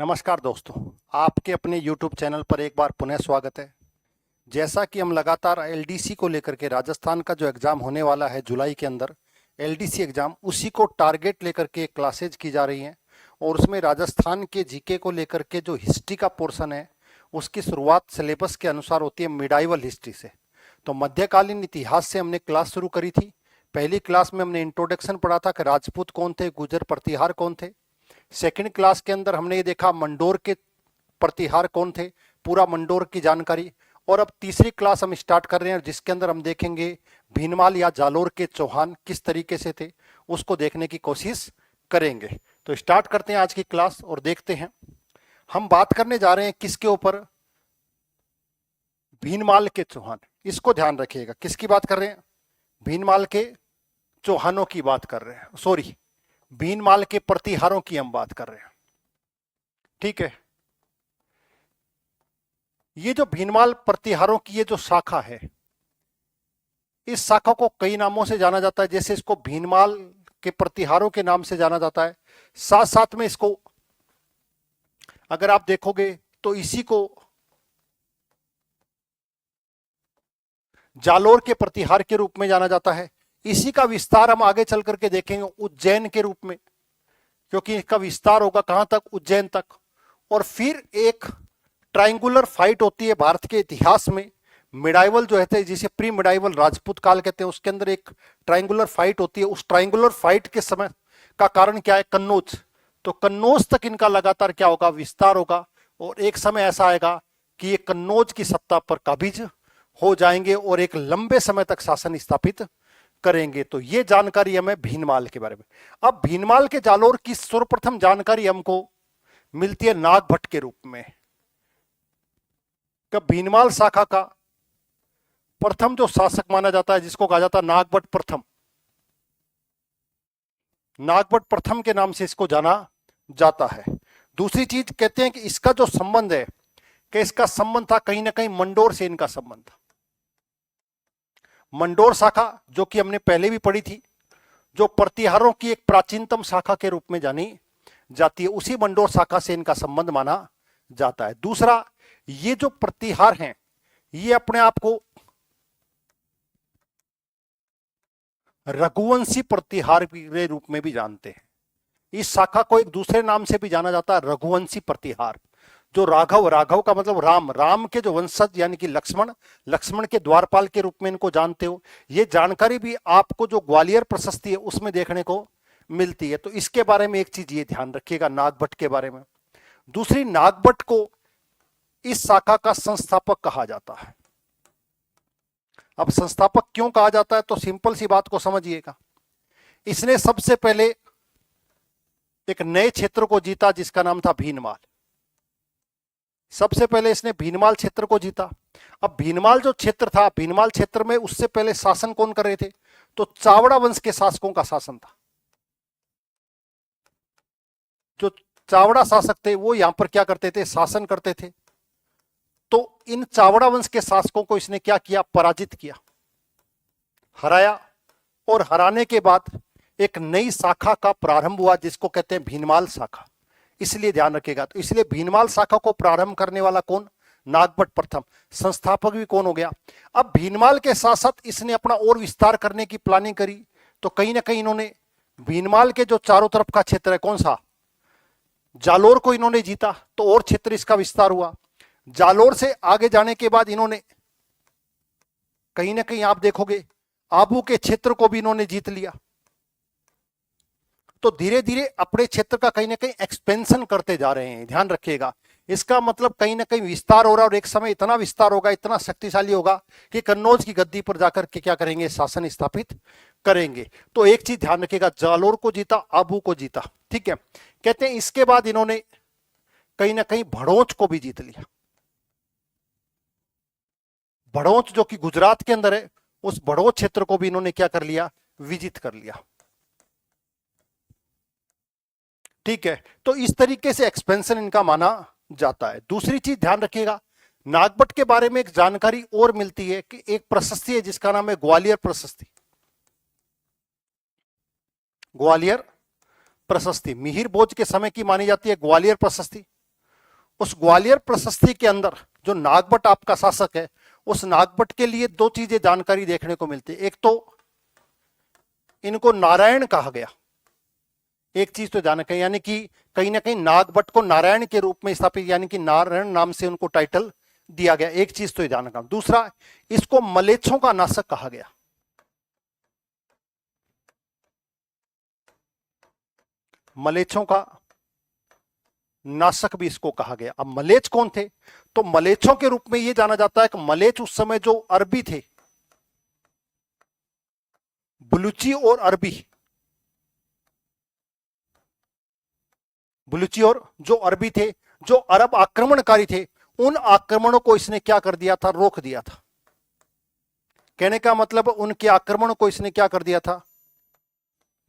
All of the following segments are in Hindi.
नमस्कार दोस्तों, आपके अपने YouTube चैनल पर एक बार पुनः स्वागत है। जैसा कि हम लगातार एलडीसी को लेकर के राजस्थान का जो एग्ज़ाम होने वाला है जुलाई के अंदर, एलडीसी एग्ज़ाम, उसी को टारगेट लेकर के क्लासेज की जा रही हैं और उसमें राजस्थान के जीके को लेकर के जो हिस्ट्री का पोर्शन है उसकी शुरुआत सिलेबस के अनुसार होती है मिडाइवल हिस्ट्री से। तो मध्यकालीन इतिहास से हमने क्लास शुरू करी थी। पहली क्लास में हमने इंट्रोडक्शन पढ़ा था कि राजपूत कौन थे, गुर्जर प्रतिहार कौन थे। सेकंड क्लास के अंदर हमने ये देखा मंडोर के प्रतिहार कौन थे, पूरा मंडोर की जानकारी। और अब तीसरी क्लास हम स्टार्ट कर रहे हैं जिसके अंदर हम देखेंगे भीनमाल या जालोर के चौहान किस तरीके से थे, उसको देखने की कोशिश करेंगे। तो स्टार्ट करते हैं आज की क्लास और देखते हैं। हम बात करने जा रहे हैं किसके ऊपर, भीनमाल के चौहान। इसको ध्यान रखिएगा, किसकी बात कर रहे हैं, भीनमाल के चौहानों की बात कर रहे हैं, सॉरी भीनमाल के प्रतिहारों की हम बात कर रहे हैं। ठीक है, ये जो भीनमाल प्रतिहारों की ये जो शाखा है, इस शाखा को कई नामों से जाना जाता है। जैसे इसको भीनमाल के प्रतिहारों के नाम से जाना जाता है, साथ साथ में इसको अगर आप देखोगे तो इसी को जालोर के प्रतिहार के रूप में जाना जाता है। इसी का विस्तार हम आगे चल करके देखेंगे उज्जैन के रूप में, क्योंकि इसका विस्तार होगा कहां तक, उज्जैन तक। और फिर एक ट्रायंगुलर फाइट होती है भारत के इतिहास में, मिडाइवल जो है जिसे प्री मिडाइवल राजपूत काल कहते हैं, उसके अंदर एक ट्रायंगुलर फाइट होती है। उस ट्रायंगुलर फाइट के समय का कारण क्या है, कन्नौज। तो कन्नौज तक इनका लगातार क्या होगा, विस्तार होगा। और एक समय ऐसा आएगा कि ये कन्नौज की सत्ता पर काबिज हो जाएंगे और एक लंबे समय तक शासन स्थापित करेंगे। तो ये जानकारी हमें भीनमाल के बारे में। अब भीनमाल के जालोर की सर्वप्रथम जानकारी हमको मिलती है नागभट्ट के रूप में। कब भीनमाल शाखा का प्रथम जो शासक माना जाता है, जिसको कहा जाता है नागभट्ट प्रथम, नागभट्ट प्रथम के नाम से इसको जाना जाता है। दूसरी चीज कहते हैं कि इसका जो संबंध है, कि इसका संबंध था कहीं ना कहीं मंडोर से, इनका संबंध था। मंडोर शाखा जो कि हमने पहले भी पढ़ी थी, जो प्रतिहारों की एक प्राचीनतम शाखा के रूप में जानी जाती है, उसी मंडोर शाखा से इनका संबंध माना जाता है। दूसरा, ये जो प्रतिहार हैं ये अपने आप को रघुवंशी प्रतिहार के रूप में भी जानते हैं। इस शाखा को एक दूसरे नाम से भी जाना जाता है रघुवंशी प्रतिहार। जो राघव, राघव का मतलब राम, राम के जो वंशज यानी कि लक्ष्मण, लक्ष्मण के द्वारपाल के रूप में इनको जानते हो। ये जानकारी भी आपको जो ग्वालियर प्रशस्ति है उसमें देखने को मिलती है। तो इसके बारे में एक चीज ये ध्यान रखिएगा नागभट्ट के बारे में। दूसरी, नागभट्ट को इस शाखा का संस्थापक कहा जाता है। अब संस्थापक क्यों कहा जाता है, तो सिंपल सी बात को समझिएगा। इसने सबसे पहले एक नए क्षेत्र को जीता जिसका नाम था भीनमाल। सबसे पहले इसने भीनमाल क्षेत्र को जीता। अब भीनमाल जो क्षेत्र था, भीनमाल क्षेत्र में उससे पहले शासन कौन कर रहे थे, तो चावड़ा वंश के शासकों का शासन था। जो चावड़ा शासक थे वो यहां पर क्या करते थे, शासन करते थे। तो इन चावड़ा वंश के शासकों को इसने क्या किया, पराजित किया, हराया। और हराने के बाद एक नई शाखा का प्रारंभ हुआ जिसको कहते हैं भीनमाल शाखा। इसलिए ध्यान रखिएगा। तो इसलिए भीनमाल शाखा को प्रारंभ करने वाला कौन, नागभट्ट प्रथम। संस्थापक भी कौन हो गया। अब भीनमाल के साथ साथ इसने अपना और विस्तार करने की प्लानिंग करी। तो कहीं ना कहीं इन्होंने भीनमाल के जो चारों तरफ का क्षेत्र है, कौन सा, जालोर को इन्होंने जीता, तो और क्षेत्र इसका विस्तार हुआ। जालोर से आगे जाने के बाद इन्होंने कहीं ना कहीं आप देखोगे आबू के क्षेत्र को भी इन्होंने जीत लिया। तो धीरे धीरे अपने क्षेत्र का कहीं ना कहीं एक्सपेंशन करते जा रहे हैं, ध्यान रखिएगा। इसका मतलब कहीं ना कहीं विस्तार हो रहा है और एक समय इतना विस्तार होगा, इतना शक्तिशाली होगा कि कन्नौज की गद्दी पर जाकर के क्या करेंगे, शासन स्थापित करेंगे। तो एक चीज ध्यान रखिएगा, जालोर को जीता, आबू को जीता। ठीक है, कहते हैं इसके बाद इन्होंने कहीं ना कहीं भड़ोच को भी जीत लिया। भड़ोच जो कि गुजरात के अंदर है, उस भड़ोच क्षेत्र को भी इन्होंने क्या कर लिया, विजित कर लिया। ठीक है, तो इस तरीके से एक्सपेंशन इनका माना जाता है। दूसरी चीज ध्यान रखिएगा, नागभट्ट के बारे में एक जानकारी और मिलती है कि एक प्रशस्ति है जिसका नाम है ग्वालियर प्रशस्ति। ग्वालियर प्रशस्ति मिहिर भोज के समय की मानी जाती है ग्वालियर प्रशस्ति। उस ग्वालियर प्रशस्ति के अंदर जो नागभट्ट आपका शासक है, उस नागभट्ट के लिए दो चीजें जानकारी देखने को मिलती है। एक तो इनको नारायण कहा गया, एक चीज तो जान यानी कि कहीं ना कहीं नागभट्ट को नारायण के रूप में स्थापित, यानी कि नारायण नाम से उनको टाइटल दिया गया, एक चीज तो जानना। दूसरा, इसको मलेच्छों का नाशक कहा गया। मलेच्छों का नाशक भी इसको कहा गया। अब मलेच्छ कौन थे? तो मलेच्छों के रूप में यह जाना जाता है कि मलेच्छ उस समय जो अरबी थे, बलूची और अरबी, बलूची और जो अरबी थे, जो अरब आक्रमणकारी थे, उन आक्रमणों को इसने क्या कर दिया था? रोक दिया था। कहने का मतलब उनके आक्रमण को इसने क्या कर दिया था?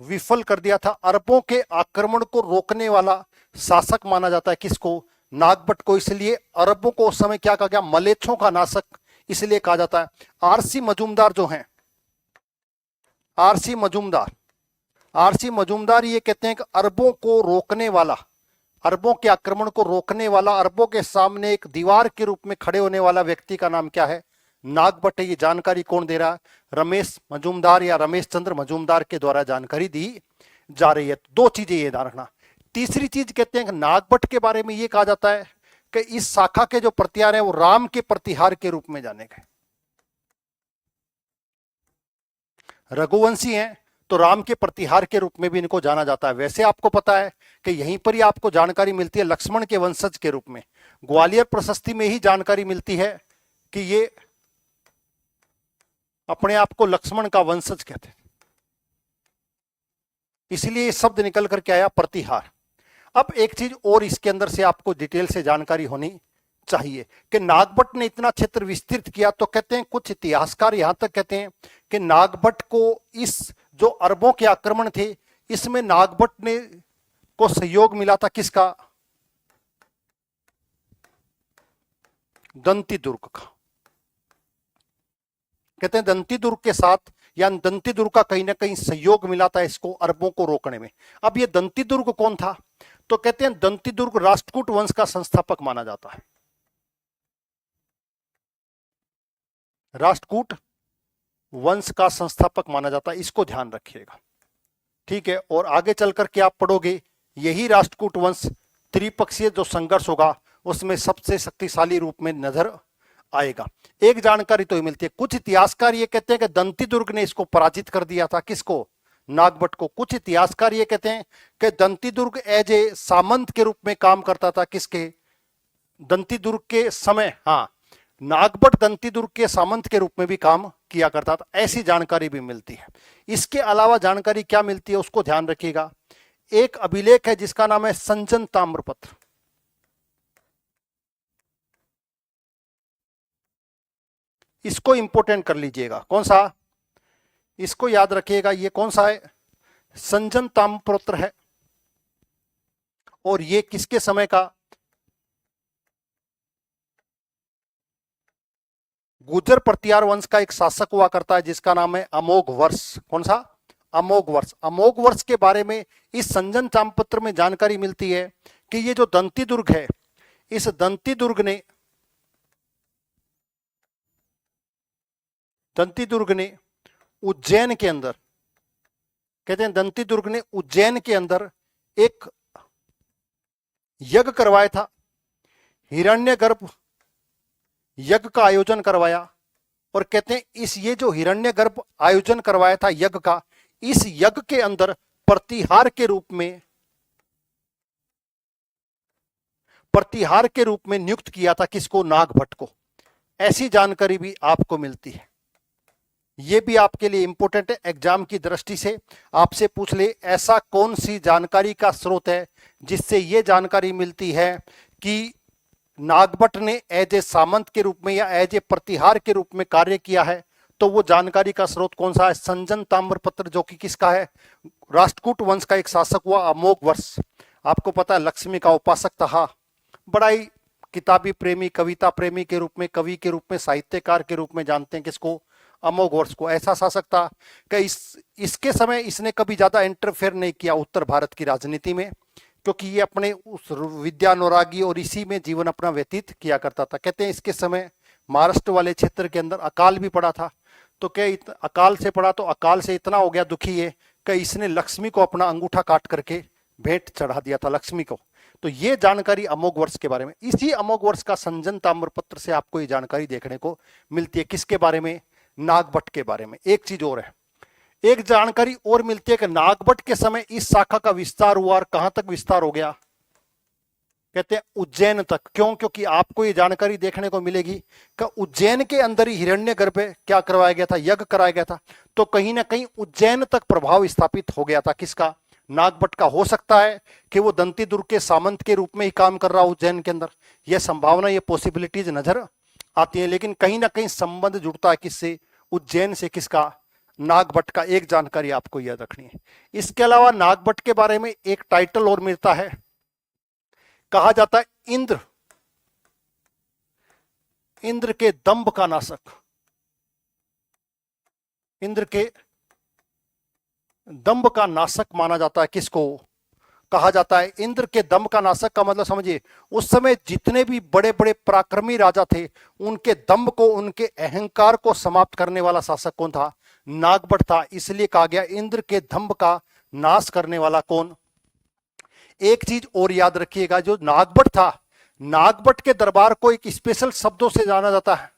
विफल कर दिया था। अरबों के आक्रमण को रोकने वाला शासक माना जाता है किसको? नागभट्ट को। इसलिए अरबों को उस समय क्या कहा गया? मलेच्छों का नाशक इसलिए कहा जाता है। आरसी मजूमदार जो हैं, आरसी मजूमदार ये कहते हैं कि अरबों को रोकने वाला, अरबों के आक्रमण को रोकने वाला, अरबों के सामने एक दीवार के रूप में खड़े होने वाला व्यक्ति का नाम क्या है? नागभट्ट। ये जानकारी कौन दे रहा है? रमेश मजूमदार या रमेश चंद्र मजूमदार के द्वारा जानकारी दी जा रही है। दो चीजें ये ध्यान रखना। तीसरी चीज कहते हैं कि नागभट्ट के बारे में ये कहा जाता है कि इस शाखा के जो प्रतिहार हैं वो राम के प्रतिहार के रूप में जाने गए। रघुवंशी हैं तो राम के प्रतिहार के रूप में भी इनको जाना जाता है। वैसे आपको पता है कि यहीं पर ही आपको जानकारी मिलती है लक्ष्मण के वंशज के रूप में। ग्वालियर प्रशस्ति में ही जानकारी मिलती है कि ये अपने आप को लक्ष्मण का वंशज कहते हैं, इसलिए ये शब्द निकल करके आया प्रतिहार। अब एक चीज और इसके अंदर से आपको डिटेल से जानकारी होनी चाहिए कि नागभट्ट ने इतना क्षेत्र विस्तृत किया, तो कहते हैं कुछ इतिहासकार यहां तक कहते हैं कि नागभट्ट को इस जो अरबों के आक्रमण थे, इसमें नागभट्ट ने को सहयोग मिला था किसका? दंती दुर्ग का। कहते हैं दंती दुर्ग के साथ या दंती दुर्ग का कहीं ना कहीं सहयोग मिला था इसको अरबों को रोकने में। अब ये दंती दुर्ग कौन था? तो कहते हैं दंती दुर्ग राष्ट्रकूट वंश का संस्थापक माना जाता है। राष्ट्रकूट वंश का संस्थापक माना जाता है, इसको ध्यान रखिएगा, ठीक है। और आगे चलकर के आप पढ़ोगे यही राष्ट्रकूट वंश त्रिपक्षीय जो संघर्ष होगा उसमें सबसे शक्तिशाली रूप में नजर आएगा। एक जानकारी तो ये मिलती है, कुछ इतिहासकार ये कहते हैं कि दंती दुर्ग ने इसको पराजित कर दिया था। किसको? नागभट्ट को। कुछ इतिहासकार ये कहते हैं कि दंती दुर्ग एज ए सामंत के रूप में काम करता था। किसके? दंती दुर्ग के समय, हाँ, नागभट्ट दंती दुर्ग के सामंत के रूप में भी काम किया करता था। ऐसी जानकारी भी मिलती है। इसके अलावा जानकारी क्या मिलती है उसको ध्यान रखिएगा। एक अभिलेख है जिसका नाम है संजन ताम्रपत्र। इसको इंपोर्टेंट कर लीजिएगा। कौन सा? इसको याद रखिएगा। ये कौन सा है? संजन ताम्रपत्र है। और ये किसके समय का? गुर्जर प्रतिहार वंश का एक शासक हुआ करता है जिसका नाम है अमोघ वर्ष। कौन सा? अमोघ वर्ष। अमोघ वर्ष के बारे में इस संजन ताम्रपत्र में जानकारी मिलती है कि ये जो दंती दुर्ग है, इस दंती दुर्ग ने उज्जैन के अंदर, कहते हैं दंती दुर्ग ने उज्जैन के अंदर एक यज्ञ करवाया था। हिरण्यगर्भ यज्ञ का आयोजन करवाया। और कहते हैं इस ये जो हिरण्यगर्भ आयोजन करवाया था यज्ञ का, इस यज्ञ के अंदर प्रतिहार के रूप में नियुक्त किया था। किसको? नागभट्ट को। ऐसी जानकारी भी आपको मिलती है। ये भी आपके लिए इंपॉर्टेंट है। एग्जाम की दृष्टि से आपसे पूछ ले ऐसा कौन सी जानकारी का स्रोत है जिससे ये जानकारी मिलती है कि नागभट्ट ने एज ए सामंत के रूप में या एज ए प्रतिहार के रूप में कार्य किया है। तो वो जानकारी का स्रोत कौन सा है? संजन ताम्रपत्र, जो कि किसका है? राष्ट्रकूट वंश का एक शासक हुआ अमोघ वर्ष। आपको पता है लक्ष्मी का उपासक था। बड़ा ही किताबी प्रेमी, कविता प्रेमी के रूप में, कवि के रूप में, साहित्यकार के रूप में जानते हैं किसको? अमोघ वर्ष को। ऐसा शासक था कि इसके समय इसने कभी ज्यादा इंटरफेयर नहीं किया उत्तर भारत की राजनीति में। क्योंकि ये अपने उस विद्यानुरागी और इसी में जीवन अपना व्यतीत किया करता था। कहते हैं इसके समय महाराष्ट्र वाले क्षेत्र के अंदर अकाल भी पड़ा था। तो क्या अकाल से पड़ा, तो अकाल से इतना हो गया दुखी है कि इसने लक्ष्मी को अपना अंगूठा काट करके भेंट चढ़ा दिया था लक्ष्मी को। तो ये जानकारी अमोघ वर्ष के बारे में, इसी अमोघ वर्ष का संजन ताम्रपत्र से आपको ये जानकारी देखने को मिलती है। किसके बारे में? नागभट्ट के बारे में। एक चीज और है, एक जानकारी और मिलती है कि नागभट्ट के समय इस शाखा का विस्तार हुआ, और कहां तक विस्तार हो गया? कहते हैं उज्जैन तक। क्यों? क्योंकि आपको ये जानकारी देखने को मिलेगी कि उज्जैन के अंदर ही हिरण्यगर्भ क्या करवाया गया था? यज्ञ कराया गया था। तो कहीं ना कहीं उज्जैन तक प्रभाव स्थापित हो गया था। किसका? नागभट्ट का। हो सकता है कि वो दंती दुर्ग के सामंत के रूप में ही काम कर रहा उज्जैन के अंदर, यह संभावना, ये पॉसिबिलिटीज नजर आती है। लेकिन कहीं ना कहीं संबंध जुड़ता है किससे? उज्जैन से। किसका? नागभट्ट का। एक जानकारी आपको याद रखनी है। इसके अलावा नागभट्ट के बारे में एक टाइटल और मिलता है, कहा जाता है इंद्र, इंद्र के दंभ का नाशक। इंद्र के दंभ का नाशक माना जाता है। किसको कहा जाता है? इंद्र के दंभ का नाशक का मतलब समझिए, उस समय जितने भी बड़े बड़े पराक्रमी राजा थे, उनके दंभ को, उनके अहंकार को समाप्त करने वाला शासक कौन था? नागभट्ट था। इसलिए कहा गया इंद्र के दंभ का नाश करने वाला कौन? एक चीज और याद रखिएगा, जो नागभट्ट था, नागभट्ट के दरबार को एक स्पेशल शब्दों से जाना जाता है।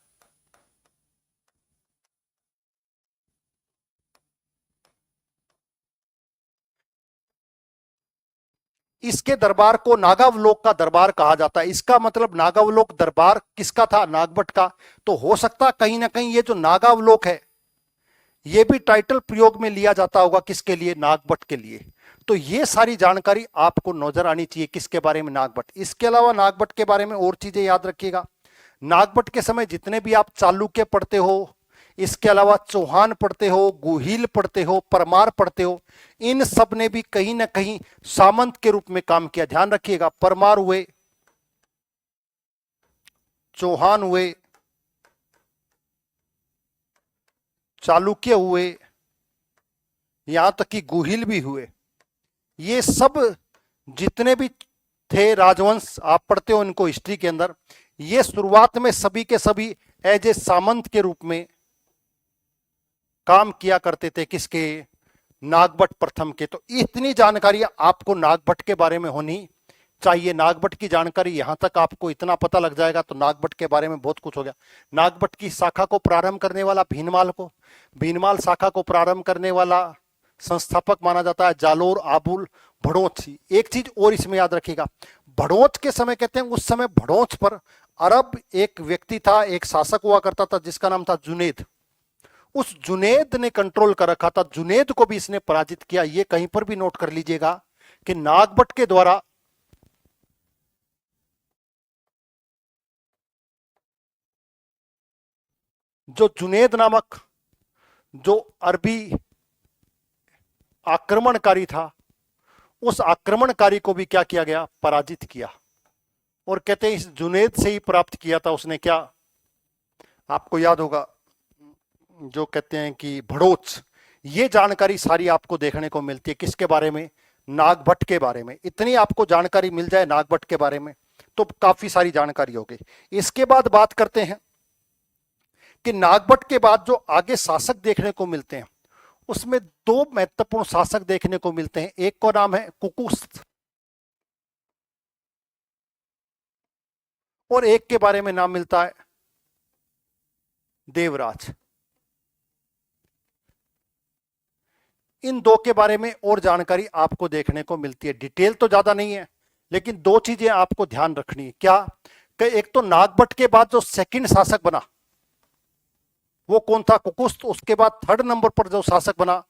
इसके दरबार को नागावलोक का दरबार कहा जाता है। इसका मतलब नागावलोक दरबार किसका था? नागभट्ट का। तो हो सकता कहीं ना कहीं ये जो नागावलोक है, ये भी टाइटल प्रयोग में लिया जाता होगा। किसके लिए? नागभट्ट के लिए। तो ये सारी जानकारी आपको नजर आनी चाहिए। किसके बारे में? नागभट्ट। इसके अलावा नागभट्ट के बारे में और चीजें याद रखिएगा। नागभट्ट के समय जितने भी आप चालुक्य पढ़ते हो, इसके अलावा चौहान पढ़ते हो, गुहिल पढ़ते हो, परमार पढ़ते हो, इन सब ने भी कहीं ना कहीं सामंत के रूप में काम किया। ध्यान रखिएगा, परमार हुए, चौहान हुए, चालुक्य हुए, यहां तक कि गुहिल भी हुए। ये सब जितने भी थे राजवंश, आप पढ़ते हो इनको हिस्ट्री के अंदर, ये शुरुआत में सभी के सभी एज ए सामंत के रूप में काम किया करते थे। किसके? नागभट्ट प्रथम के। तो इतनी जानकारी आपको नागभट्ट के बारे में होनी चाहिए। नागभट्ट की जानकारी यहां तक आपको इतना पता लग जाएगा तो नागभट्ट के बारे में बहुत कुछ हो गया। नागभट्ट की शाखा को प्रारंभ करने वाला भीनमाल को, भीनमाल शाखा को प्रारंभ करने वाला संस्थापक माना जाता है जालोर आबुल भड़ोच। एक चीज और इसमें याद रखिएगा, भड़ोच के समय कहते हैं, उस समय भड़ोच पर अरब एक व्यक्ति था, एक शासक हुआ करता था जिसका नाम था जुनेद। उस जुनेद ने कंट्रोल कर रखा था, जुनेद को भी इसने पराजित किया। ये कहीं पर भी नोट कर लीजिएगा कि नागभट्ट के द्वारा जो जुनेद नामक जो अरबी आक्रमणकारी था, उस आक्रमणकारी को भी क्या किया गया? पराजित किया। और कहते हैं इस जुनेद से ही प्राप्त किया था उसने क्या? आपको याद होगा, जो कहते हैं कि भड़ोच। ये जानकारी सारी आपको देखने को मिलती है। किसके बारे में? नागभट्ट के बारे में। इतनी आपको जानकारी मिल जाए नागभट्ट के बारे में तो काफी सारी जानकारी हो गई। इसके बाद बात करते हैं कि नागभट्ट के बाद जो आगे शासक देखने को मिलते हैं, उसमें दो महत्वपूर्ण शासक देखने को मिलते हैं। एक का नाम है कुकुस्त और एक के बारे में नाम मिलता है देवराज। इन दो के बारे में और जानकारी आपको देखने को मिलती है। डिटेल तो ज्यादा नहीं है, लेकिन दो चीजें आपको ध्यान रखनी है। क्या? कि एक तो नागभट्ट के बाद जो सेकंड शासक बना वो कौन था? कुकुस्त। उसके बाद थर्ड नंबर पर जो शासक बना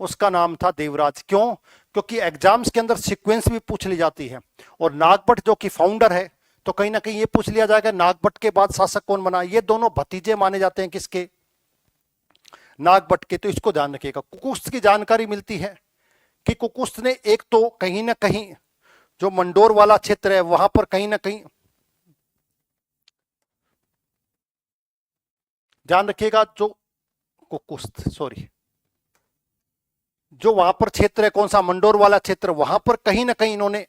उसका नाम था देवराज। क्यों? क्योंकि एग्जाम्स के अंदर सीक्वेंस भी पूछ ली जाती है, और नागभट्ट जो कि फाउंडर है, तो कहीं ना कहीं ये पूछ लिया जाएगा नागभट्ट के बाद शासक कौन बना। ये दोनों भतीजे माने जाते हैं। किसके? नागभट्ट के। तो इसको ध्यान रखिएगा। कुकुस्त की जानकारी मिलती है कि कुकुस्त ने एक तो कहीं ना कहीं जो मंडोर वाला क्षेत्र है वहां पर कहीं ना कहीं, ध्यान रखिएगा, जो कुकुस्त जो वहां पर क्षेत्र है, कौन सा? मंडोर वाला क्षेत्र, वहां पर कहीं ना कहीं इन्होंने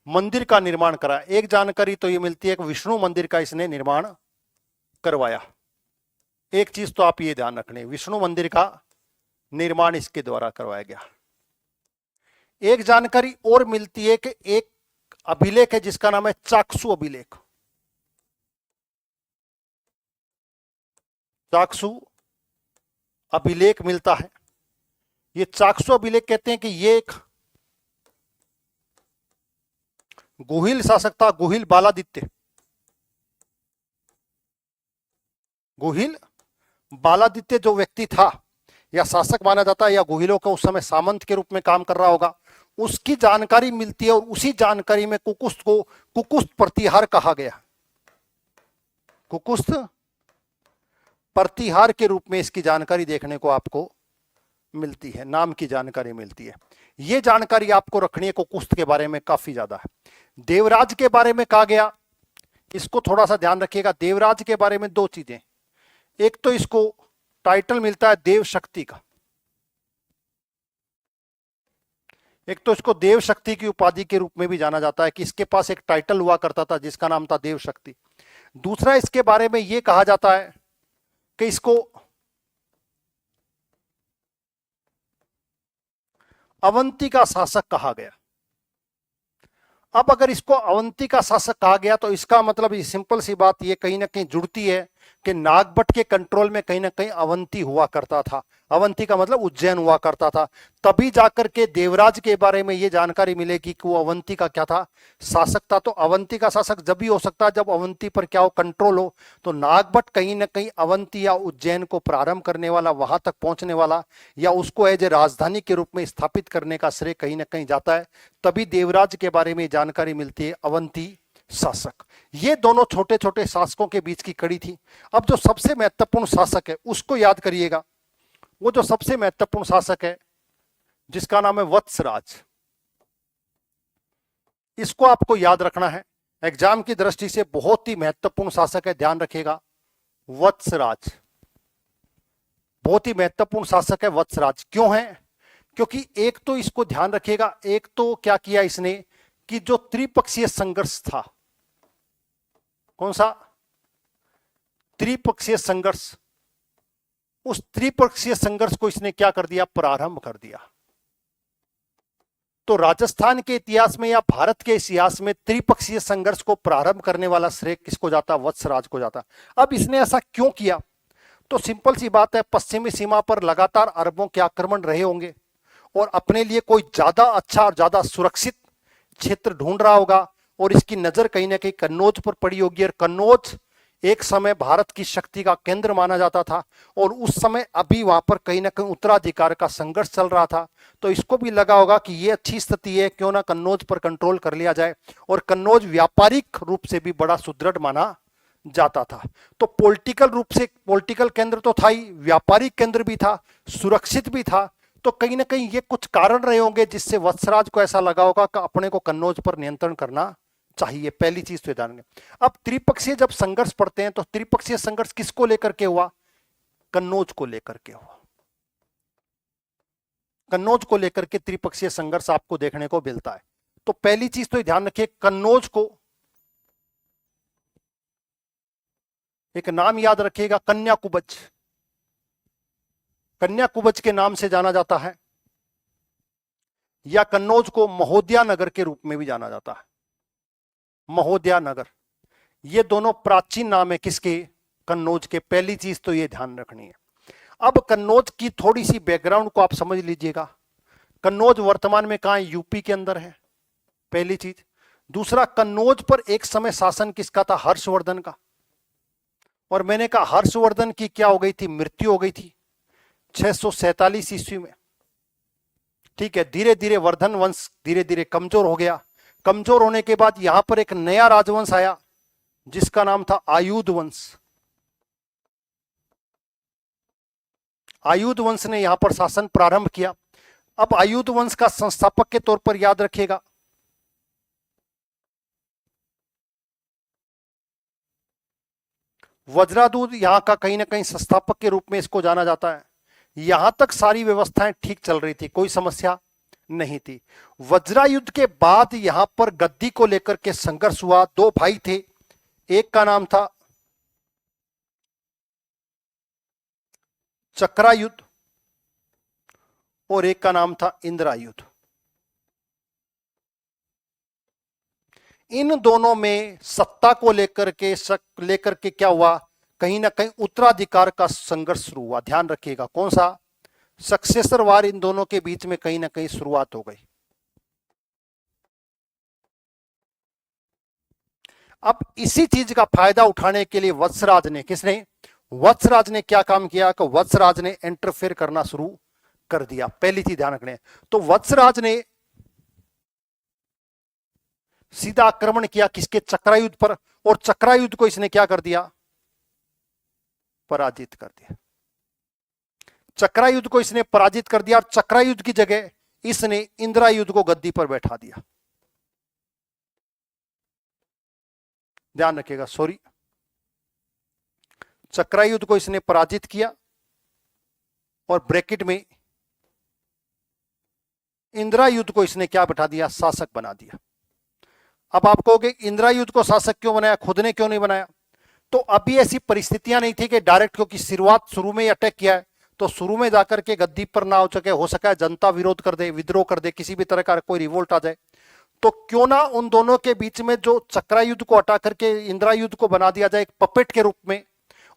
मंदिर का निर्माण करा। एक जानकारी तो ये मिलती है कि विष्णु मंदिर का इसने निर्माण करवाया। एक चीज तो आप ये ध्यान रखने, विष्णु मंदिर का निर्माण इसके द्वारा करवाया गया। एक जानकारी और मिलती है कि एक अभिलेख है जिसका नाम है चाकसू अभिलेख। चाकसू अभिलेख मिलता है। ये चाकसू अभिलेख कहते हैं कि ये एक गुहिल शासक था, गुहिल बालादित्य। गुहिल बालादित्य जो व्यक्ति था या शासक माना जाता है, या गुहिलों का उस समय सामंत के रूप में काम कर रहा होगा, उसकी जानकारी मिलती है। और उसी जानकारी में कुकुस्त को कुकुस्त प्रतिहार कहा गया। कुकुस्त प्रतिहार के रूप में इसकी जानकारी देखने को आपको मिलती है, नाम की जानकारी मिलती है। यह जानकारी आपको रखनी है कुकुस्त के बारे में, काफी ज्यादा है। देवराज के बारे में कहा गया, इसको थोड़ा सा ध्यान रखिएगा। देवराज के बारे में दो चीजें, एक तो इसको टाइटल मिलता है देव शक्ति का, एक तो इसको देव शक्ति की उपाधि के रूप में भी जाना जाता है कि इसके पास एक टाइटल हुआ करता था जिसका नाम था देव शक्ति। दूसरा, इसके बारे में यह कहा जाता है कि इसको अवंती का शासक कहा गया। अब अगर इसको अवंती का शासक कहा गया तो इसका मतलब ये सिंपल सी बात ये कहीं ना कहीं जुड़ती है कि नागभट्ट के कंट्रोल में कहीं ना कहीं अवंती हुआ करता था। अवंती का मतलब उज्जैन हुआ करता था। तभी जाकर के देवराज के बारे में ये जानकारी मिलेगी कि वो अवंती का क्या था, शासक था। तो अवंती का शासक जब भी हो सकता है जब अवंती पर क्या हो, कंट्रोल हो। तो नागभट्ट कहीं ना कहीं अवंती या उज्जैन को प्रारंभ करने वाला, वहां तक पहुंचने वाला, या उसको एज ए राजधानी के रूप में स्थापित करने का श्रेय कहीं ना कहीं जाता है। तभी देवराज के बारे में जानकारी मिलती है, अवंती शासक। ये दोनों छोटे छोटे शासकों के बीच की कड़ी थी। अब जो सबसे महत्वपूर्ण शासक है उसको याद करिएगा। वो जो सबसे महत्वपूर्ण शासक है जिसका नाम है वत्सराज, इसको आपको याद रखना है। एग्जाम की दृष्टि से बहुत ही महत्वपूर्ण शासक है, ध्यान रखिएगा। वत्सराज बहुत ही महत्वपूर्ण शासक है वत्सराज। क्यों है? क्योंकि एक तो इसको ध्यान रखिएगा, एक तो क्या किया इसने कि जो त्रिपक्षीय संघर्ष था, कौन सा? त्रिपक्षीय संघर्ष। उस त्रिपक्षीय संघर्ष को इसने क्या कर दिया? प्रारंभ कर दिया। तो राजस्थान के इतिहास में या भारत के इतिहास में त्रिपक्षीय संघर्ष को प्रारंभ करने वाला श्रेय किसको जाता? वत्सराज को जाता। अब इसने ऐसा क्यों किया? तो सिंपल सी बात है, पश्चिमी सीमा पर लगातार अरबों के आक्रमण रहे होंगे और अपने लिए कोई ज्यादा अच्छा और ज्यादा सुरक्षित क्षेत्र ढूंढ रहा होगा, और इसकी नजर कहीं ना कहीं कन्नौज पर पड़ी होगी। और कन्नौज एक समय भारत की शक्ति का केंद्र माना जाता था, और उस समय अभी वहां पर कहीं ना कहीं उत्तराधिकार का संघर्ष चल रहा था। तो इसको भी लगा होगा कि ये अच्छी स्थिति है, क्यों ना कन्नौज पर कंट्रोल कर लिया जाए। और कन्नौज व्यापारिक रूप से भी बड़ा सुदृढ़ माना जाता था। तो पॉलिटिकल रूप से पॉलिटिकल केंद्र तो था ही, व्यापारिक केंद्र भी था, सुरक्षित भी था। तो कहीं ना कहीं ये कुछ कारण रहे होंगे जिससे वत्सराज को ऐसा लगा होगा कि अपने को कन्नौज पर नियंत्रण करना चाहिए। पहली चीज तो ध्यान रखें। अब त्रिपक्षीय जब संघर्ष पड़ते हैं तो त्रिपक्षीय संघर्ष किसको लेकर के हुआ? कन्नौज को लेकर के हुआ। कन्नौज को लेकर के त्रिपक्षीय संघर्ष आपको देखने को मिलता है। तो पहली चीज तो ध्यान रखिए, कन्नौज को एक नाम याद रखिएगा, कन्याकुब्ज। कन्याकुब्ज के नाम से जाना जाता है, या कन्नौज को महोदया नगर के रूप में भी जाना जाता है। महोदया नगर, ये दोनों प्राचीन नाम है किसके? कन्नौज के। पहली चीज तो ये ध्यान रखनी है। अब कन्नौज की थोड़ी सी बैकग्राउंड को आप समझ लीजिएगा। कन्नौज वर्तमान में कहां है? यूपी के अंदर है, पहली चीज। दूसरा, कन्नौज पर एक समय शासन किसका था? हर्षवर्धन का। और मैंने कहा हर्षवर्धन की क्या हो गई थी? मृत्यु हो गई थी 647 ईस्वी में। ठीक है, धीरे धीरे वर्धन वंश धीरे धीरे कमजोर हो गया। कमजोर होने के बाद यहां पर एक नया राजवंश आया जिसका नाम था आयुध वंश। आयुध वंश ने यहां पर शासन प्रारंभ किया। अब आयुध वंश का संस्थापक के तौर पर याद रखिएगा वज्रादूत, यहां का कहीं ना कहीं संस्थापक के रूप में इसको जाना जाता है। यहां तक सारी व्यवस्थाएं ठीक चल रही थी, कोई समस्या नहीं थी। वज्रायुद्ध के बाद यहां पर गद्दी को लेकर के संघर्ष हुआ। दो भाई थे, एक का नाम था चक्रायुद्ध और एक का नाम था इंद्रायुद्ध। इन दोनों में सत्ता को लेकर के क्या हुआ, कहीं ना कहीं उत्तराधिकार का संघर्ष शुरू हुआ। ध्यान रखिएगा, कौन सा, सक्सेसर वार इन दोनों के बीच में कहीं ना कहीं शुरुआत हो गई। अब इसी चीज का फायदा उठाने के लिए वत्सराज ने, किसने, वत्सराज ने क्या काम किया कि वत्सराज ने इंटरफेयर करना शुरू कर दिया। पहली चीज ध्यान रखने, तो वत्सराज ने सीधा आक्रमण किया किसके, चक्रायुद्ध पर, और चक्रायुद्ध को इसने क्या कर दिया, पराजित कर दिया। चक्रायुद्ध को इसने पराजित कर दिया और चक्रायुद्ध की जगह इसने इंद्रायुद्ध को गद्दी पर बैठा दिया। ध्यान रखिएगा, सॉरी, चक्रायुद्ध को इसने पराजित किया और ब्रैकेट में इंद्रायुद्ध को इसने क्या बैठा दिया, शासक बना दिया। अब आप कहोगे इंद्रायुद्ध को शासक क्यों बनाया, खुद ने क्यों नहीं बनाया? तो अभी ऐसी परिस्थितियां नहीं थी कि डायरेक्ट, क्योंकि शुरू में ही अटैक किया है, तो शुरू में जाकर के गद्दी पर ना हो सके जनता विरोध कर दे, विद्रोह कर दे, किसी भी तरह का कोई रिवोल्ट आ जाए, तो क्यों ना उन दोनों के बीच में जो चक्रायुद्ध को हटा करके इंद्रायुद्ध को बना दिया जाए एक पपेट के रूप में,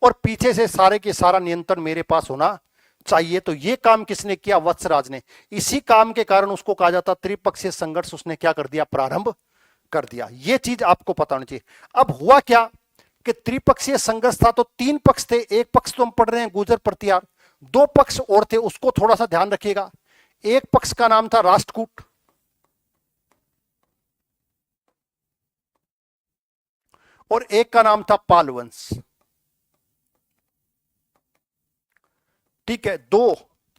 और पीछे से सारे के सारा नियंत्रण मेरे पास होना चाहिए। तो ये काम किसने किया, वत्सराज ने। इसी काम के कारण उसको कहा जाता त्रिपक्षीय संघर्ष उसने क्या कर दिया, प्रारंभ कर दिया। ये चीज आपको पता होनी चाहिए। अब हुआ क्या कि त्रिपक्षीय संघर्ष था, तो तीन पक्ष थे। एक पक्ष तो हम पढ़ रहे हैं गुर्जर प्रतिहार, दो पक्ष और थे, उसको थोड़ा सा ध्यान रखिएगा। एक पक्ष का नाम था राष्ट्रकूट और एक का नाम था पाल वंश। ठीक है, दो,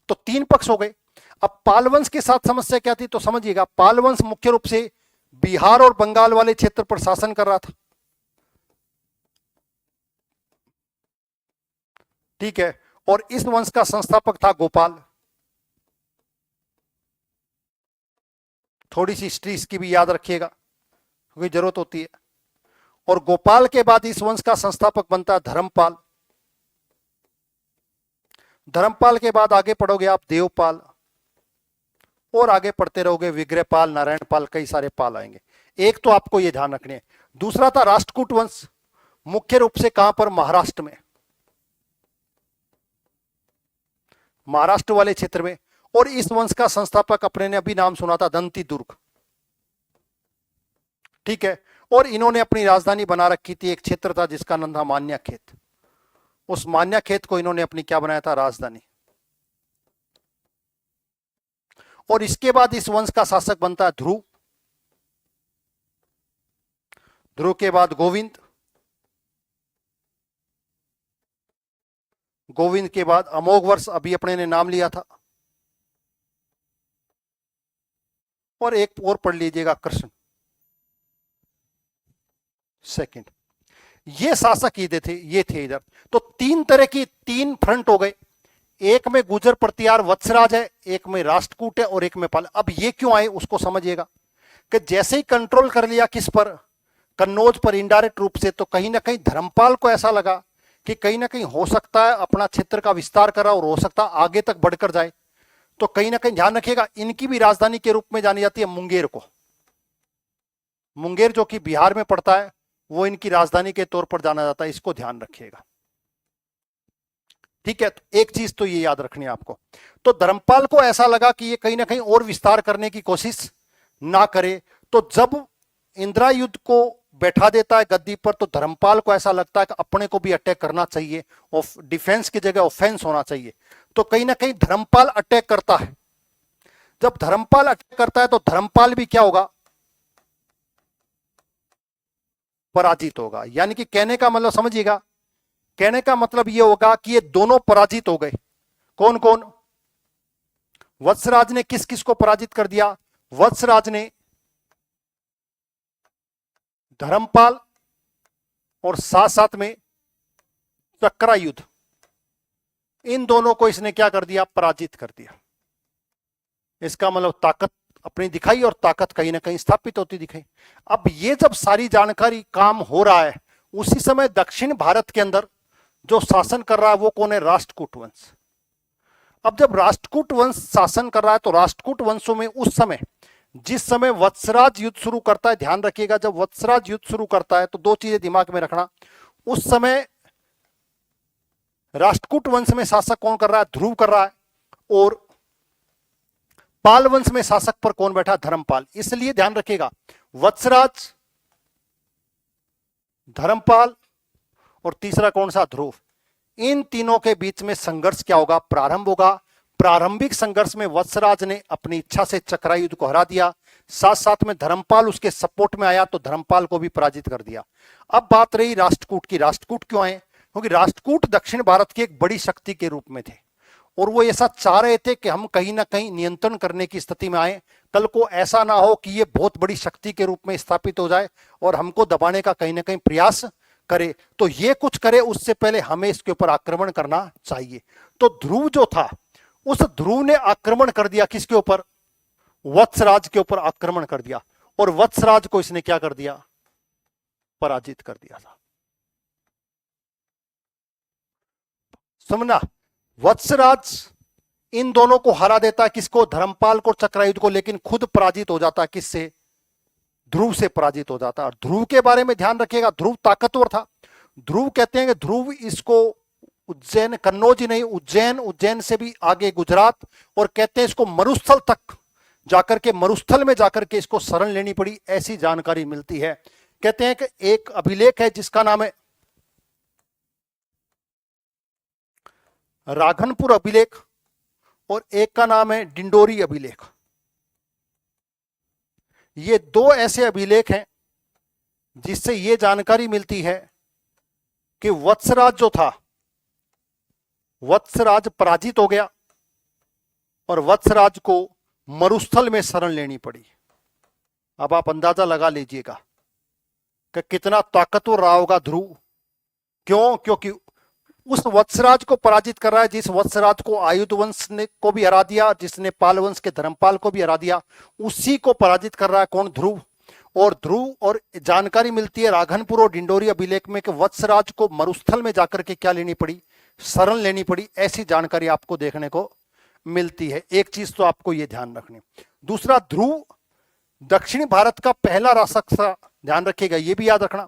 तो तीन पक्ष हो गए। अब पाल वंश के साथ समस्या क्या थी, तो समझिएगा, पाल वंश मुख्य रूप से बिहार और बंगाल वाले क्षेत्र पर शासन कर रहा था। ठीक है, और इस वंश का संस्थापक था गोपाल। थोड़ी सी हिस्ट्री इसकी भी याद रखिएगा क्योंकि जरूरत होती है। और गोपाल के बाद इस वंश का संस्थापक बनता है धर्मपाल। धर्मपाल के बाद आगे पढ़ोगे आप देवपाल, और आगे पढ़ते रहोगे विग्रहपाल, नारायणपाल, कई सारे पाल आएंगे। एक तो आपको ये ध्यान रखने है। दूसरा था राष्ट्रकूट वंश, मुख्य रूप से कहां पर, महाराष्ट्र में, महाराष्ट्र वाले क्षेत्र में। और इस वंश का संस्थापक अपने ने अभी नाम सुना था, दंती दुर्ग। ठीक है, और इन्होंने अपनी राजधानी बना रखी थी, एक क्षेत्र था जिसका नाम था मान्याखेत। उस मान्याखेत को इन्होंने अपनी क्या बनाया था, राजधानी। और इसके बाद इस वंश का शासक बनता है ध्रुव। ध्रुव के बाद गोविंद, गोविंद के बाद अमोघ वर्ष, अभी अपने ने नाम लिया था, और एक और पढ़ लीजिएगा कृष्ण सेकंड। ये शासक ये थे इधर। तो तीन तरह की, तीन फ्रंट हो गए। एक में गुर्जर प्रतिहार वत्सराज है, एक में राष्ट्रकूट है और एक में पाल। अब ये क्यों आए उसको समझिएगा कि जैसे ही कंट्रोल कर लिया किस पर, कन्नौज पर इनडायरेक्ट रूप से, तो कहीं ना कहीं धर्मपाल को ऐसा लगा कि कहीं ना कहीं हो सकता है अपना क्षेत्र का विस्तार करा और हो सकता है आगे तक बढ़कर जाए। तो कहीं ना कहीं ध्यान रखिएगा, इनकी भी राजधानी के रूप में जानी जाती है मुंगेर को। मुंगेर जो कि बिहार में पड़ता है, वो इनकी राजधानी के तौर पर जाना जाता है, इसको ध्यान रखिएगा। ठीक है, तो एक चीज तो ये याद रखनी है आपको। तो धर्मपाल को ऐसा लगा कि ये कहीं ना कहीं और विस्तार करने की कोशिश ना करे, तो जब इंद्रायुद्ध को बैठा देता है गद्दी पर, तो धर्मपाल को ऐसा लगता है कि अपने को भी अटैक करना चाहिए, और डिफेंस की जगह ऑफेंस होना चाहिए। तो कहीं ना कहीं धर्मपाल अटैक करता है। जब धर्मपाल अटैक करता है तो धर्मपाल भी क्या होगा, पराजित होगा। यानी कि कहने का मतलब समझिएगा, कहने का मतलब यह होगा कि ये दोनों पराजित हो गए। कौन कौन, वत्सराज ने किस किस को पराजित कर दिया, वत्सराज ने धर्मपाल और साथ साथ में चक्रायुद्ध, इन दोनों को इसने क्या कर दिया, पराजित कर दिया। इसका मतलब ताकत अपनी दिखाई और ताकत कहीं ना कहीं स्थापित होती दिखाई। अब ये जब सारी जानकारी काम हो रहा है, उसी समय दक्षिण भारत के अंदर जो शासन कर रहा है वो कौन है? राष्ट्रकूट वंश। अब जब राष्ट्रकूट वंश शासन कर रहा है तो राष्ट्रकूट वंशों में उस समय, जिस समय वत्सराज युद्ध शुरू करता है, ध्यान रखिएगा, जब वत्सराज युद्ध शुरू करता है तो दो चीजें दिमाग में रखना। उस समय राष्ट्रकूट वंश में शासक कौन कर रहा है? ध्रुव कर रहा है। और पाल वंश में शासक पर कौन बैठा? धर्मपाल। इसलिए ध्यान रखिएगा, वत्सराज, धर्मपाल और तीसरा कौन सा? ध्रुव। इन तीनों के बीच में संघर्ष क्या होगा? प्रारंभ होगा। प्रारंभिक संघर्ष में वत्सराज ने अपनी इच्छा से चक्रा युद्ध को हरा दिया, साथ साथ में धर्मपाल उसके सपोर्ट में आया तो धर्मपाल को भी पराजित कर दिया। अब बात रही राष्ट्रकूट की। राष्ट्रकूट क्यों आए? क्योंकि राष्ट्रकूट दक्षिण भारत की एक बड़ी शक्ति के रूप में थे और वो ऐसा चाह रहे थे कि हम कहीं ना कहीं नियंत्रण करने की स्थिति में आए। कल को ऐसा ना हो कि ये बहुत बड़ी शक्ति के रूप में स्थापित हो जाए और हमको दबाने का कहीं ना कहीं प्रयास करे। तो ये कुछ करे उससे पहले हमें इसके ऊपर आक्रमण करना चाहिए। तो ध्रुव जो था, उस ध्रुव ने आक्रमण कर दिया किसके ऊपर? वत्सराज के ऊपर आक्रमण कर दिया और वत्सराज को इसने क्या कर दिया? पराजित कर दिया था। समझना, वत्सराज इन दोनों को हरा देता है, किसको? धर्मपाल को, चक्रयुद्ध को, लेकिन खुद पराजित हो जाता है। किससे? ध्रुव से पराजित हो जाता है। और ध्रुव के बारे में ध्यान रखिएगा, ध्रुव ताकतवर था। ध्रुव कहते हैं कि ध्रुव इसको उज्जैन, कन्नौज ही नहीं, उज्जैन, उज्जैन से भी आगे गुजरात, और कहते हैं इसको मरुस्थल तक जाकर के, मरुस्थल में जाकर के इसको शरण लेनी पड़ी, ऐसी जानकारी मिलती है। कहते हैं कि एक अभिलेख है जिसका नाम है राघनपुर अभिलेख और एक का नाम है डिंडोरी अभिलेख। ये दो ऐसे अभिलेख हैं जिससे ये जानकारी मिलती है कि वत्सराज जो था, वत्सराज पराजित हो गया और वत्सराज को मरुस्थल में शरण लेनी पड़ी। अब आप अंदाजा लगा लीजिएगा कि कितना ताकतवर रहा होगा ध्रुव। क्यों? क्योंकि उस वत्सराज को पराजित कर रहा है जिस वत्सराज को आयुध वंश ने को भी हरा दिया, जिसने पाल वंश के धर्मपाल को भी हरा दिया, उसी को पराजित कर रहा है कौन? ध्रुव। और ध्रुव, और जानकारी मिलती है राघनपुर और डिंडोरी अभिलेख में कि वत्सराज को मरुस्थल में जाकर के क्या लेनी पड़ी? शरण लेनी पड़ी। ऐसी जानकारी आपको देखने को मिलती है। एक चीज तो आपको यह ध्यान रखनी। दूसरा, ध्रुव दक्षिण भारत का पहला शासक था, ध्यान रखिएगा, यह भी याद रखना।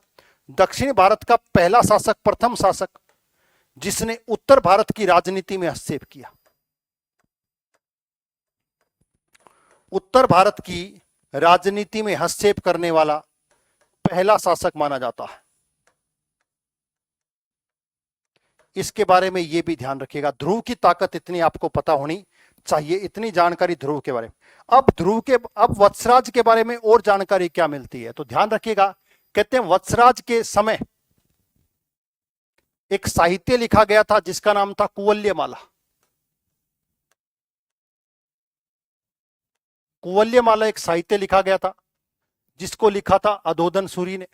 दक्षिण भारत का पहला शासक, प्रथम शासक जिसने उत्तर भारत की राजनीति में हस्तक्षेप किया। उत्तर भारत की राजनीति में हस्तक्षेप करने वाला पहला शासक माना जाता है। इसके बारे में यह भी ध्यान रखिएगा। ध्रुव की ताकत इतनी आपको पता होनी चाहिए, इतनी जानकारी ध्रुव के बारे में। अब वत्सराज के बारे में और जानकारी क्या मिलती है तो ध्यान रखिएगा। कहते हैं वत्सराज के समय एक साहित्य लिखा गया था जिसका नाम था कुवल्यमाला। कुवल्यमाला एक साहित्य लिखा गया था जिसको लिखा था अधोदन सूरी ने।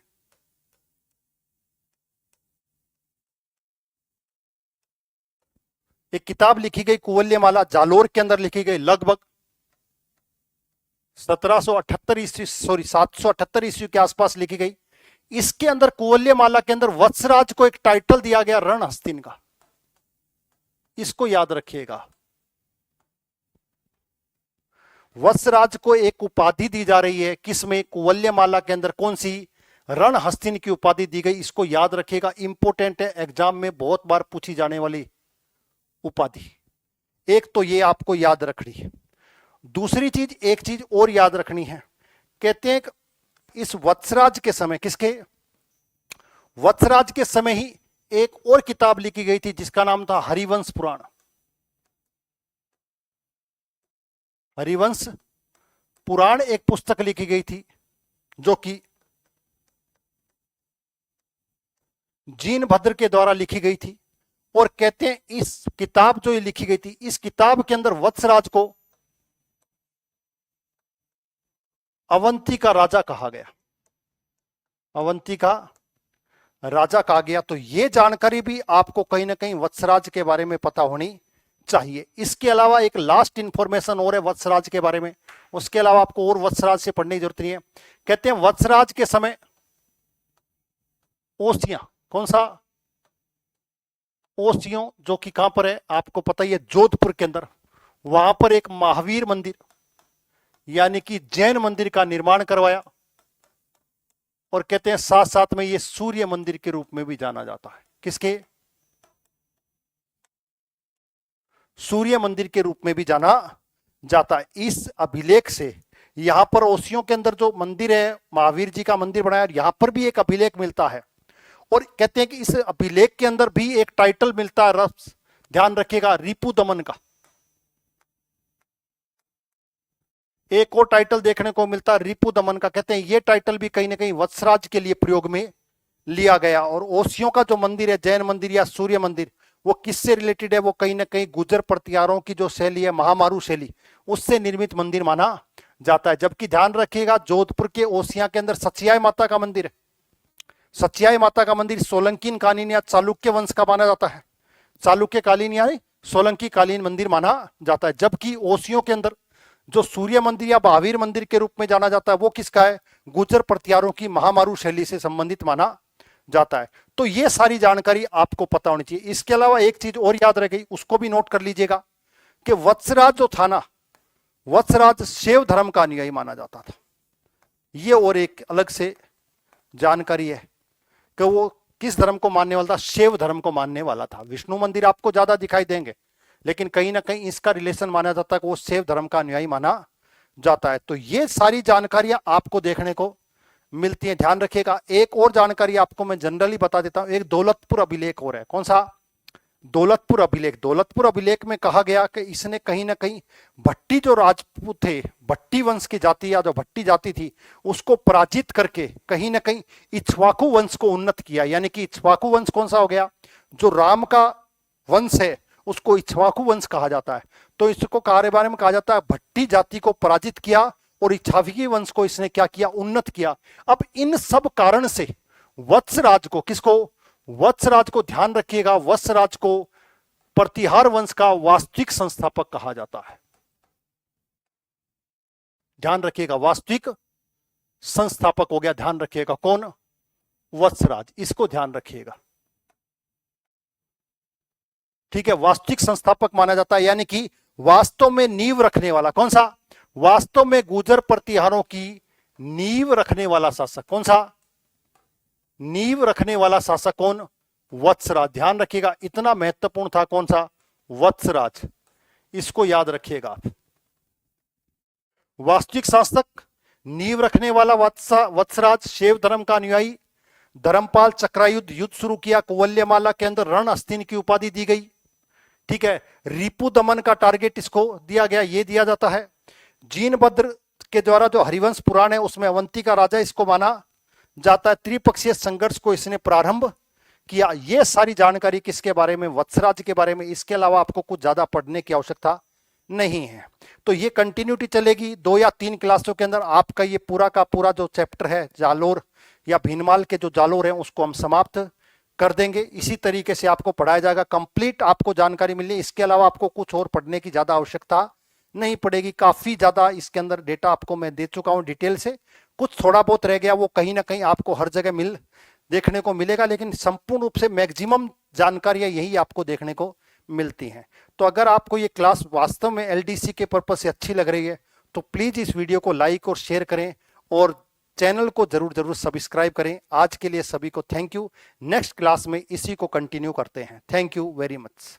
एक किताब लिखी गई कुवल्यमाला, जालोर के अंदर लिखी गई, लगभग 778 ईस्वी के आसपास लिखी गई। इसके अंदर कुवल्यमाला के अंदर वत्सराज को एक टाइटल दिया गया रणहस्तिन का। इसको याद रखिएगा, वत्सराज को एक उपाधि दी जा रही है। किसमें? कुवल्यमाला के अंदर। कौन सी? रणहस्तिन की उपाधि दी गई। इसको याद रखिएगा, इंपोर्टेंट है, एग्जाम में बहुत बार पूछी जाने वाली उपाधि। एक तो ये आपको याद रखनी है। दूसरी चीज, एक चीज और याद रखनी है। कहते हैं कि इस वत्सराज के समय, किसके? वत्सराज के समय ही एक और किताब लिखी गई थी जिसका नाम था हरिवंश पुराण। हरिवंश पुराण एक पुस्तक लिखी गई थी जो कि जीनभद्र के द्वारा लिखी गई थी। और कहते हैं इस किताब जो ये लिखी गई थी, इस किताब के अंदर वत्सराज को अवंती का राजा कहा गया। अवंती का राजा कहा गया। तो ये जानकारी भी आपको कहीं ना कहीं वत्सराज के बारे में पता होनी चाहिए। इसके अलावा एक लास्ट इंफॉर्मेशन और है वत्सराज के बारे में, उसके अलावा आपको और वत्सराज से पढ़ने की जरूरत नहीं है। कहते हैं वत्सराज के समय ओसियां, कौन सा? ओसियों, जो कि कहां पर है आपको पता ही है, जोधपुर के अंदर। वहां पर एक महावीर मंदिर यानी कि जैन मंदिर का निर्माण करवाया, और कहते हैं साथ साथ में ये सूर्य मंदिर के रूप में भी जाना जाता है। किसके? सूर्य मंदिर के रूप में भी जाना जाता है। इस अभिलेख से यहां पर ओसियों के अंदर जो मंदिर है, महावीर जी का मंदिर बनाया, यहां पर भी एक अभिलेख मिलता है। और कहते हैं कि इस अभिलेख के अंदर भी एक टाइटल मिलता है, रस ध्यान रखिएगा, रिपु दमन का। एक और टाइटल देखने को मिलता है रिपु दमन का। कहते हैं ये टाइटल भी कहीं ना कहीं वत्सराज के लिए प्रयोग में लिया गया। और ओसियों का जो मंदिर है, जैन मंदिर या सूर्य मंदिर, वो किससे रिलेटेड है? वो कहीं ना कहीं गुर्जर प्रतिहारों की जो शैली है, महामारू शैली, उससे निर्मित मंदिर माना जाता है। जबकि ध्यान रखिएगा, जोधपुर के ओसियां के अंदर सचियाई माता का मंदिर है। सचियाई माता का मंदिर सोलंकी कालीन या चालुक्य वंश का माना जाता है। चालुक्य कालीन यानी सोलंकी कालीन मंदिर माना जाता है। जबकि ओसियों के अंदर जो सूर्य मंदिर या महावीर मंदिर के रूप में जाना जाता है, वो किसका है? गुर्जर प्रतिहारों की महामारू शैली से संबंधित माना जाता है। तो ये सारी जानकारी आपको पता होनी चाहिए। इसके अलावा एक चीज और याद रह गई, उसको भी नोट कर लीजिएगा कि वत्सराज जो था ना, वत्सराज शैव धर्म का अनुयायी माना जाता था। ये और एक अलग से जानकारी है कि वो किस धर्म को मानने वाला था? शैव धर्म को मानने वाला था। विष्णु मंदिर आपको ज्यादा दिखाई देंगे, लेकिन कहीं ना कहीं इसका रिलेशन माना जाता है कि वो शैव धर्म का अनुयायी माना जाता है। तो ये सारी जानकारियां आपको देखने को मिलती हैं, ध्यान रखिएगा। एक और जानकारी आपको मैं जनरली बता देता हूं, एक दौलतपुर अभिलेख और है। कौन सा? दौलतपुर अभिलेख। दौलतपुर अभिलेख में कहा गया कि इसने कहीं ना कहीं भट्टी जो राजपूत थे, भट्टी वंश की जाति या जो भट्टी जाति थी, उसको पराजित करके कहीं ना कहीं इक्ष्वाकु वंश को उन्नत किया। यानी कि इक्ष्वाकु वंश कौन सा हो गया? जो राम का वंश है उसको इक्ष्वाकु वंश कहा जाता है। तो इसको कार्य बारे में कहा जाता है भट्टी जाति को पराजित किया और इक्ष्वाकु वंश को इसने क्या किया? उन्नत किया। अब इन सब कारण से वत्सराज को, किसको? वत्सराज को, ध्यान रखिएगा, वत्सराज को प्रतिहार वंश का वास्तविक संस्थापक कहा जाता है। ध्यान रखिएगा, वास्तविक संस्थापक हो गया। ध्यान रखिएगा कौन? वत्सराज। इसको ध्यान रखिएगा, ठीक है। वास्तविक संस्थापक माना जाता है, यानी कि वास्तव में नींव रखने वाला। कौन सा? वास्तव में गुर्जर प्रतिहारों की नींव रखने वाला शासक। कौन सा? नींव रखने वाला शासक कौन? वत्सराज। ध्यान रखिएगा, इतना महत्वपूर्ण था। कौन सा? वत्सराज। इसको याद रखिएगा आप। वास्तविक शासक, नींव रखने वाला वत्सराज, शैव धर्म का अनुयायी। धर्मपाल चक्रायुद्ध युद्ध शुरू किया, कुवल्यमाला के अंदर रण अस्तिन की उपाधि दी गई, ठीक है। रिपु दमन का टारगेट इसको दिया गया, ये दिया जाता है। जीनभद्र के द्वारा जो हरिवंश पुराण है उसमें अवंती का राजा इसको माना जाता है। त्रिपक्षीय संघर्ष को इसने प्रारंभ किया। ये सारी जानकारी किसके बारे में? वत्सराज के बारे में। इसके अलावा आपको कुछ ज्यादा पढ़ने की आवश्यकता नहीं है। तो ये कंटिन्यूटी चलेगी 2 या 3 क्लासों के अंदर। आपका ये पूरा का पूरा जो चैप्टर है जालोर या भीनमाल के जो जालोर हैं उसको हम समाप्त कर देंगे। इसी तरीके से आपको पढ़ाया जाएगा, कंप्लीट आपको जानकारी मिलनी। इसके अलावा आपको कुछ और पढ़ने की ज्यादा आवश्यकता नहीं पड़ेगी। काफी ज्यादा इसके अंदर डेटा आपको मैं दे चुका हूं डिटेल से। कुछ थोड़ा बहुत रह गया, वो कहीं ना कहीं आपको हर जगह देखने को मिलेगा, लेकिन संपूर्ण रूप से मैक्सिमम जानकारियां यही आपको देखने को मिलती हैं। तो अगर आपको ये क्लास वास्तव में एलडीसी के पर्पज से अच्छी लग रही है तो प्लीज इस वीडियो को लाइक और शेयर करें और चैनल को जरूर सब्सक्राइब करें। आज के लिए सभी को थैंक यू। नेक्स्ट क्लास में इसी को कंटिन्यू करते हैं। Thank you very much.